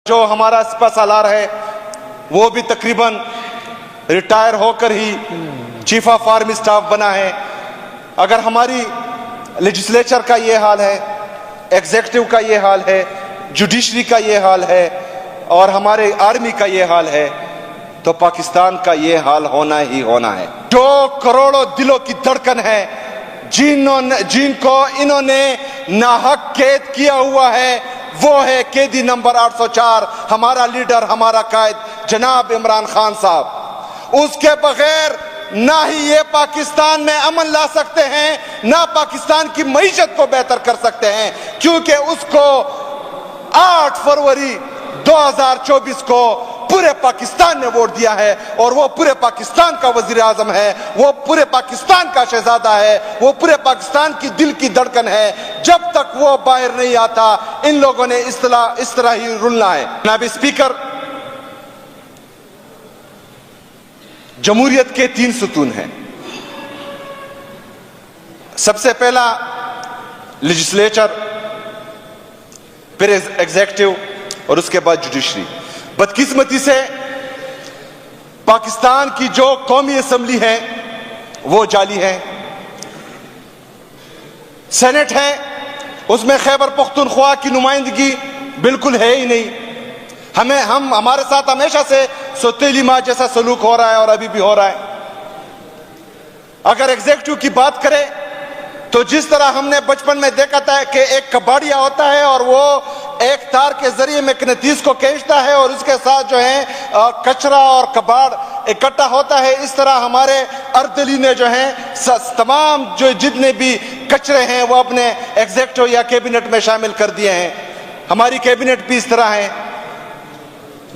جو ہمارا سپہ سالار ہے وہ بھی تقریباً ریٹائر ہو کر ہی چیف آف آرمی سٹاف بنا ہے. اگر ہماری لیجسلیچر کا یہ حال ہے، ایگزیکٹو کا یہ حال ہے، جوڈیشری کا یہ حال ہے اور ہمارے آرمی کا یہ حال ہے تو پاکستان کا یہ حال ہونا ہی ہونا ہے. جو کروڑوں دلوں کی دھڑکن ہے، جن کو انہوں نے ناحق قید کیا ہوا ہے، وہ ہے قیدی نمبر 804، ہمارا لیڈر، ہمارا قائد جناب عمران خان صاحب. اس کے بغیر نہ ہی یہ پاکستان میں امن لا سکتے ہیں، نہ پاکستان کی معیشت کو بہتر کر سکتے ہیں، کیونکہ اس کو 8 فروری 2024 کو پورے پاکستان نے ووٹ دیا ہے اور وہ پورے پاکستان کا وزیر اعظم ہے، وہ پورے پاکستان کا شہزادہ ہے، وہ پورے پاکستان کی دل کی دھڑکن ہے. جب تک وہ باہر نہیں آتا ان لوگوں نے اس طرح ہی رلنا ہے. جناب اسپیکر، جمہوریت کے 3 ستون ہیں. سب سے پہلا لیجسلیچر، پھر ایگزیکٹو اور اس کے بعد جوڈیشری. بدقسمتی سے پاکستان کی جو قومی اسمبلی ہے وہ جعلی ہے. سینٹ ہے، اس میں خیبر پختونخوا کی نمائندگی بالکل ہے ہی نہیں. ہمارے ساتھ ہمیشہ سے سوتیلی ماں جیسا سلوک ہو رہا ہے اور ابھی بھی ہو رہا ہے. اگر ایگزیکٹو کی بات کرے تو جس طرح ہم نے بچپن میں دیکھا تھا کہ ایک کباڑیا ہوتا ہے اور وہ ایک تار کے ذریعے مقناطیس کو کھینچتا ہے اور اس کے ساتھ جو ہے کچرا اور کباڑ اکٹھا ہوتا ہے، اس طرح ہمارے اردلی نے جو ہے تمام جتنے بھی کچرے ہیں وہ اپنے ایگزیکٹو یا کیبنٹ میں شامل کر دیے ہیں. ہماری کیبنٹ بھی اس طرح ہے.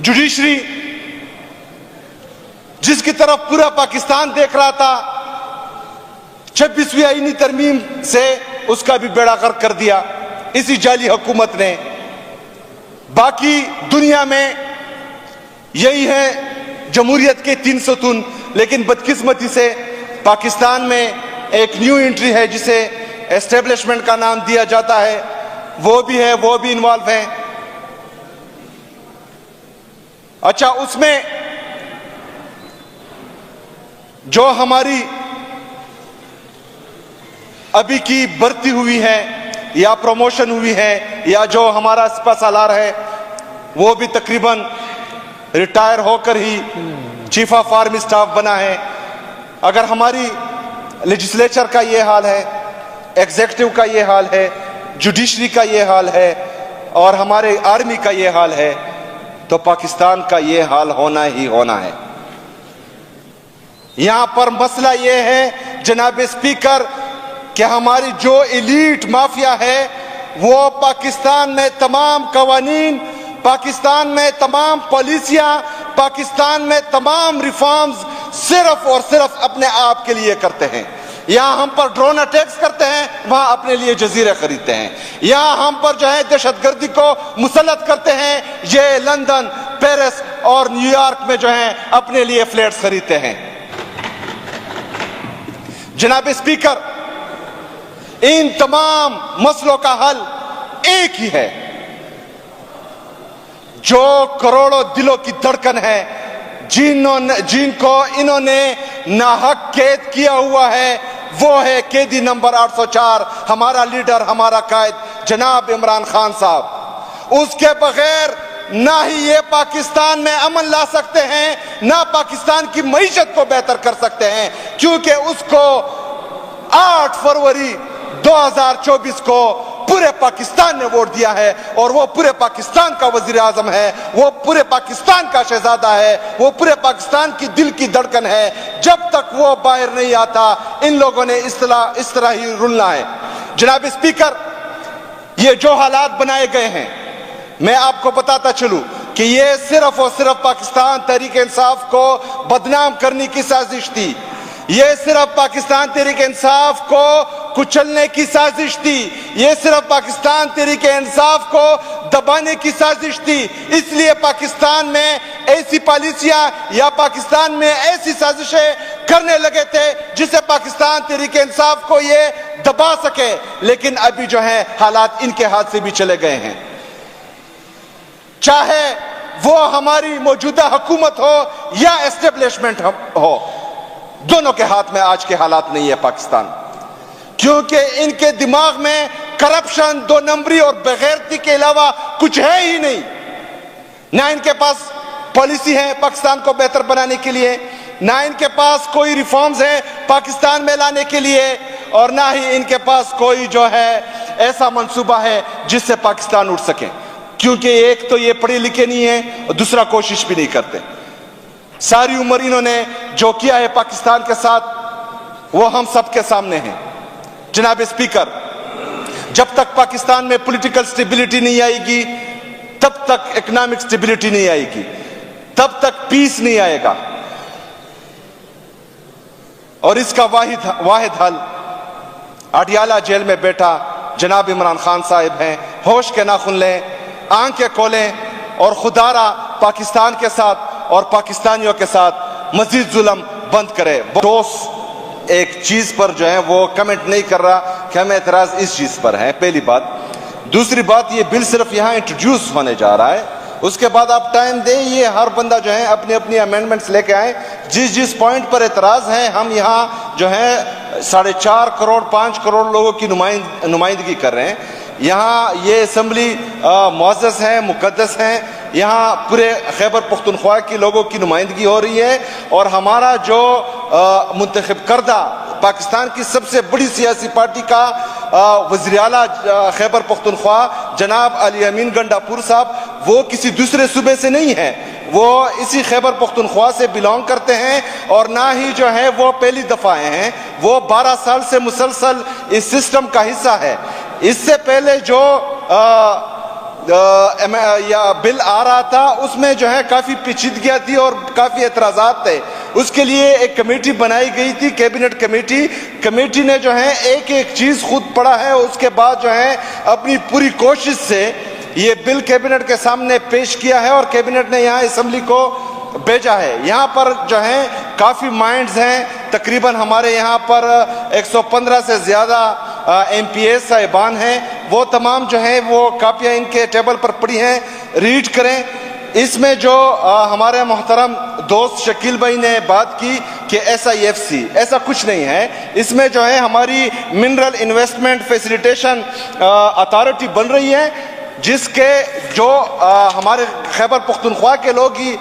جوڈیشری جس کی طرف پورا پاکستان دیکھ رہا تھا، 26ویں آئینی ترمیم سے اس کا بھی بیڑا غرق کر دیا اسی جعلی حکومت نے. باقی دنیا میں یہی ہے جمہوریت کے 3 ستون. لیکن بدقسمتی سے پاکستان میں ایک نیو انٹری ہے جسے اسٹیبلشمنٹ کا نام دیا جاتا ہے، وہ بھی انوالو ہے. اچھا، اس میں جو ہماری ابھی کی بھرتی ہوئی ہے یا پروموشن ہوئی ہے یا جو ہمارا سپہ سالار ہے وہ بھی تقریباً ریٹائر ہو کر ہی چیف آف آرمی سٹاف بنا ہے. اگر ہماری لیجسلیچر کا یہ حال ہے، ایگزیکٹو کا یہ حال ہے، جوڈیشری کا یہ حال ہے اور ہمارے آرمی کا یہ حال ہے تو پاکستان کا یہ حال ہونا ہی ہونا ہے. یہاں پر مسئلہ یہ ہے جناب اسپیکر کہ ہماری جو ایلیٹ مافیا ہے وہ پاکستان میں تمام قوانین، پاکستان میں تمام پالیسیاں، پاکستان میں تمام ریفارمز صرف اور صرف اپنے آپ کے لیے کرتے ہیں. یہاں ہم پر ڈرون اٹیکس کرتے ہیں، وہاں اپنے لیے جزیرے خریدتے ہیں. یہاں ہم پر جو ہے دہشت گردی کو مسلط کرتے ہیں، یہ لندن، پیرس اور نیو یارک میں جو ہے اپنے لیے فلیٹس خریدتے ہیں. جناب اسپیکر، ان تمام مسئلوں کا حل ایک ہی ہے. جو کروڑوں دلوں کی دھڑکن ہے، جن کو انہوں نے ناحق قید کیا ہوا ہے، وہ ہے قیدی نمبر 804، ہمارا لیڈر، ہمارا قائد جناب عمران خان صاحب. اس کے بغیر نہ ہی یہ پاکستان میں امن لا سکتے ہیں، نہ پاکستان کی معیشت کو بہتر کر سکتے ہیں، کیونکہ اس کو 8 فروری 2024 کو پورے پاکستان نے ووٹ دیا ہے اور وہ پورے پاکستان کا وزیر اعظم ہے، وہ پورے پاکستان کا شہزادہ ہے، وہ پورے پاکستان کی دل کی دھڑکن ہے. جب تک وہ باہر نہیں آتا ان لوگوں نے اس طرح ہی رلنا ہے. جناب اسپیکر، یہ جو حالات بنائے گئے ہیں، میں آپ کو بتاتا چلوں کہ یہ صرف اور صرف پاکستان تحریک انصاف کو بدنام کرنے کی سازش تھی. یہ صرف پاکستان تحریک انصاف کو کچلنے کی سازش تھی. یہ صرف پاکستان تحریک انصاف کو دبانے کی سازش تھی. اس لیے پاکستان میں ایسی پالیسیاں یا پاکستان میں ایسی سازشیں کرنے لگے تھے جسے پاکستان تحریک انصاف کو یہ دبا سکے. لیکن ابھی جو ہے حالات ان کے ہاتھ سے بھی چلے گئے ہیں. چاہے وہ ہماری موجودہ حکومت ہو یا اسٹیبلشمنٹ ہو، دونوں کے ہاتھ میں آج کے حالات نہیں ہے پاکستان، کیونکہ ان کے دماغ میں کرپشن، دو نمبری اور بغیرتی کے علاوہ کچھ ہے ہی نہیں۔ نہ ان کے پاس پالیسی ہے پاکستان کو بہتر بنانے کے لیے، نہ ان کے پاس کوئی ریفارمز ہیں پاکستان میں لانے کے لیے، اور نہ ہی ان کے پاس کوئی جو ہے ایسا منصوبہ ہے جس سے پاکستان اٹھ سکے، کیونکہ ایک تو یہ پڑھے لکھے نہیں ہیں اور دوسرا کوشش بھی نہیں کرتے۔ ساری عمر انہوں نے جو کیا ہے پاکستان کے ساتھ وہ ہم سب کے سامنے ہے۔ جناب اسپیکر، جب تک پاکستان میں پولیٹیکل سٹیبلٹی نہیں آئے گی تب تک اکنامک سٹیبلٹی نہیں آئے گی، تب تک پیس نہیں آئے گا، اور اس کا واحد حل اڈیالہ جیل میں بیٹھا جناب عمران خان صاحب ہیں۔ ہوش کے ناخن لیں، آنکھیں کھولیں اور خدا را پاکستان کے ساتھ اور پاکستانیوں کے ساتھ مزید ظلم بند کرے۔ دوست ایک چیز پر جو ہے وہ کمنٹ نہیں کر رہا کہ ہمیں اعتراض اس چیز پر ہے، پہلی بات۔ دوسری بات، یہ بل صرف یہاں انٹروڈیوس ہونے جا رہا ہے، اس کے بعد آپ ٹائم دیں، یہ ہر بندہ جو ہے اپنی اپنی امینڈمنٹس لے کے آئیں، جس پوائنٹ پر اعتراض ہے ہم یہاں جو ہے 4.5 کروڑ 5 کروڑ لوگوں کی نمائندگی کر رہے ہیں۔ یہاں یہ اسمبلی معزز ہے، مقدس ہے، یہاں پورے خیبر پختونخوا کی لوگوں کی نمائندگی ہو رہی ہے، اور ہمارا جو منتخب کردہ پاکستان کی سب سے بڑی سیاسی پارٹی کا وزیر اعلیٰ خیبر پختونخوا جناب علی امین گنڈاپور صاحب، وہ کسی دوسرے صوبے سے نہیں ہے، وہ اسی خیبر پختونخوا سے بیلونگ کرتے ہیں، اور نہ ہی جو ہے وہ پہلی دفعہ ہیں، وہ 12 سال سے مسلسل اس سسٹم کا حصہ ہے۔ اس سے پہلے جو بل آ رہا تھا اس میں جو ہے کافی پیچیدگیاں تھی اور کافی اعتراضات تھے، اس کے لیے ایک کمیٹی بنائی گئی تھی، کیبنٹ کمیٹی نے جو ہے ایک چیز خود پڑھا ہے، اس کے بعد جو ہے اپنی پوری کوشش سے یہ بل کیبنٹ کے سامنے پیش کیا ہے، اور کیبنٹ نے یہاں اسمبلی کو بھیجا ہے۔ یہاں پر جو ہے کافی مائنڈز ہیں، تقریباً ہمارے یہاں پر 115 سے زیادہ ایم پی ایس صاحبان ہیں، وہ تمام جو ہیں وہ کاپیاں ان کے ٹیبل پر پڑی ہیں، ریڈ کریں۔ اس میں جو ہمارے محترم دوست شکیل بھائی نے بات کی کہ SIFC، ایسا کچھ نہیں ہے، اس میں جو ہے ہماری منرل انویسٹمنٹ فیسیلیٹیشن اتھارٹی بن رہی ہے، جس کے جو ہمارے خیبر پختونخوا کے لوگ ہی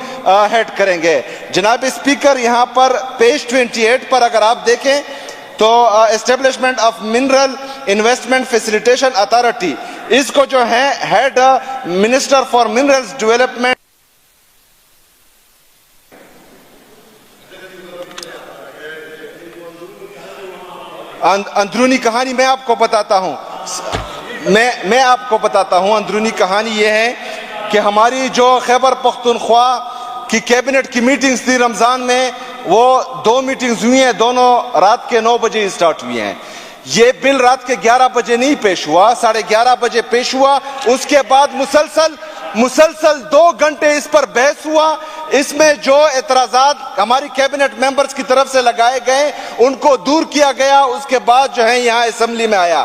ہیڈ کریں گے۔ جناب اسپیکر، یہاں پر پیج 28 پر اگر آپ دیکھیں تو establishment of mineral investment facilitation authority, اس کو جو ہے head minister for minerals development اندرونی کہانی میں آپ کو بتاتا ہوں، میں آپ کو بتاتا ہوں اندرونی کہانی یہ ہے کہ ہماری جو خیبر پختونخوا کی کیبنٹ کی میٹنگز تھی رمضان میں، وہ 2 میٹنگز ہوئی ہیں، دونوں رات کے 9 بجے سٹارٹ ہوئی ہیں۔ یہ بل رات کے 11 بجے نہیں پیش ہوا، 11:30 بجے پیش ہوا، اس کے بعد مسلسل 2 گھنٹے اس پر بحث ہوا۔ اس میں جو اعتراضات ہماری کیبنٹ ممبرز کی طرف سے لگائے گئے ان کو دور کیا گیا، اس کے بعد جو ہے یہاں اسمبلی میں آیا۔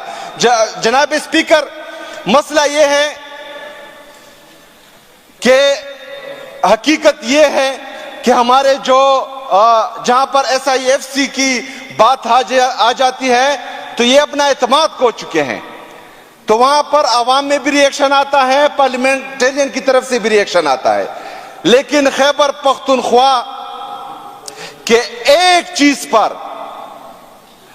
جناب اسپیکر، مسئلہ یہ ہے کہ حقیقت یہ ہے کہ ہمارے جو جہاں پر SIFC کی بات آ جاتی ہے تو یہ اپنا اعتماد کھو چکے ہیں، تو وہاں پر عوام میں بھی ریئیکشن آتا ہے، پارلیمنٹرین کی طرف سے بھی ریئیکشن آتا ہے، لیکن خیبر پختونخوا کے ایک چیز پر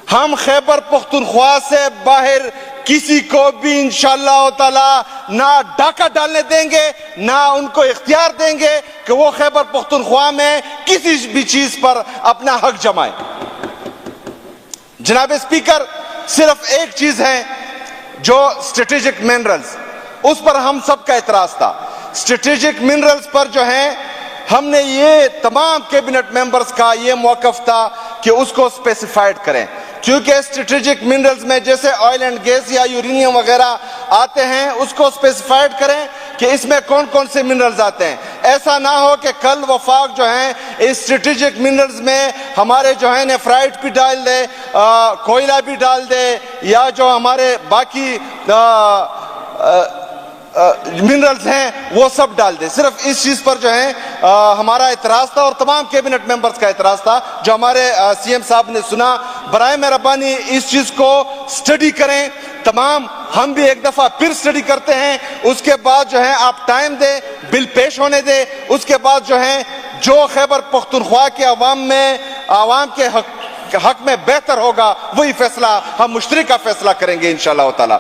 ہم خیبر پختونخوا سے باہر کسی کو بھی انشاءاللہ تعالی نہ ڈاکہ ڈالنے دیں گے، نہ ان کو اختیار دیں گے کہ وہ خیبر پختونخوا میں کسی بھی چیز پر اپنا حق جمائے۔ جناب اسپیکر، صرف ایک چیز ہے جو اسٹریٹجک منرلز، اس پر ہم سب کا اعتراض تھا۔ اسٹریٹجک منرلز پر جو ہے ہم نے یہ تمام کیبنٹ ممبرز کا یہ موقف تھا کہ اس کو اسپیسیفائڈ کریں، کیونکہ اسٹریٹجک منرلز میں جیسے آئل اینڈ گیس یا یورینیم وغیرہ آتے ہیں، اس کو اسپیسیفائڈ کریں کہ اس میں کون کون سے منرلز آتے ہیں۔ ایسا نہ ہو کہ کل وفاق جو ہیں اس اسٹریٹجک منرلز میں ہمارے جو ہیں نیفرائٹ بھی ڈال دے، کوئلہ بھی ڈال دے، یا جو ہمارے باقی منرلز ہیں وہ سب ڈال دیں. صرف اس چیز پر جو ہے ہمارا اعتراض تھا اور تمام کیبنٹ ممبرز کا اعتراض تھا جو ہمارے سی ایم صاحب نے سنا. برائے مہربانی اس چیز کو سٹڈی کریں تمام. ہم بھی ایک دفعہ پھر سٹڈی کرتے ہیں, اس کے بعد جو ہے آپ ٹائم دیں, بل پیش ہونے دیں, اس کے بعد جو ہے جو خیبر پختونخوا کے عوام کے حق میں بہتر ہوگا وہی فیصلہ ہم مشترکہ فیصلہ کریں گے انشاءاللہ تعالی.